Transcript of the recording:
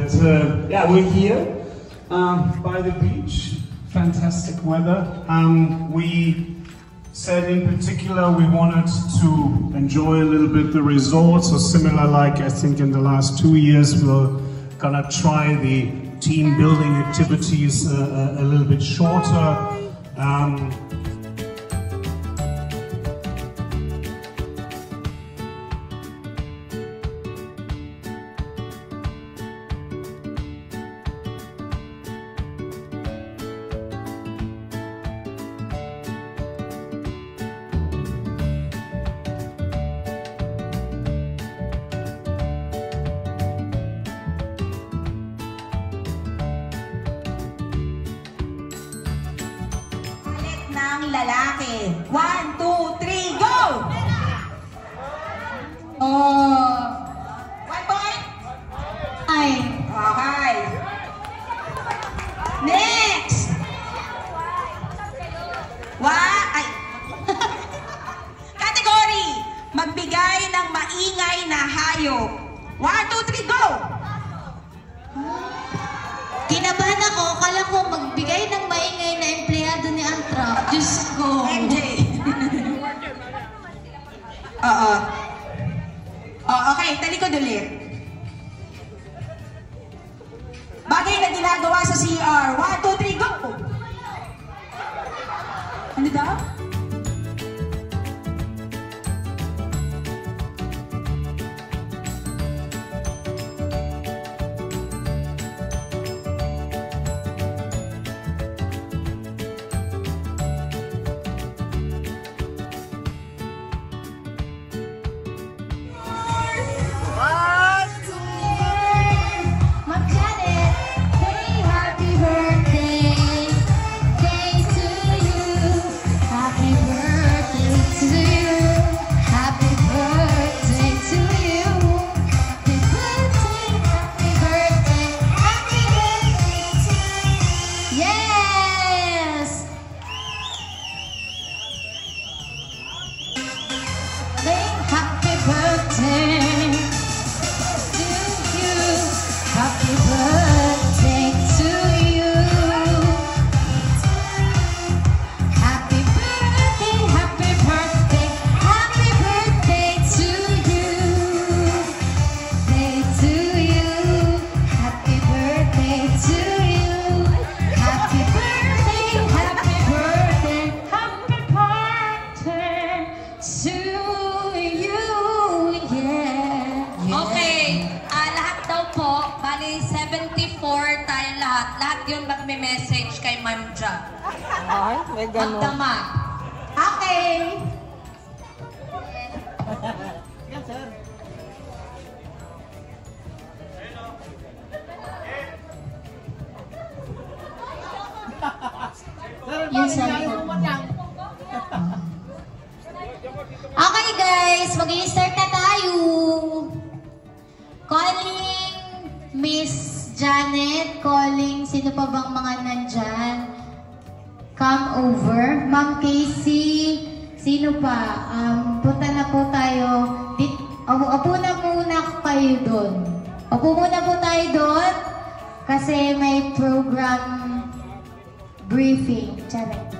But yeah, we're here by the beach. Fantastic weather. We said in particular we wanted to enjoy a little bit the resort, so similar like I think in the last 2 years we're gonna try the team building activities a little bit shorter. Lalaki. 1, 2, 3, go! Oh. 1 point? Ay. Okay. Next! Ay. Category. Magbigay ng maingay na hayop. 1, 2, 3, go! Kinabahan ako. Akala ko magbigay ng maingay na empleyado ni Antra. Diyos ko. MJ. Oo. Oh, okay, talikod ulit. Bagay na ginagawa sa CR. 1, 2, 3, go! Ano daw? Bali, 74 tayo lahat. Lahat yun magme-message kay Ma'am Ja. Ay, may ganun. Magdama. Okay. Yan, sir. Yes, sir. Okay guys, mag-i-start na tayo. Calling Miss Janet, calling sino pa bang mga nandyan? Come over. Ma'am Casey, sino pa? Punta na po tayo. Upo na muna kayo doon. Upo muna po tayo doon kasi may program briefing. Janet.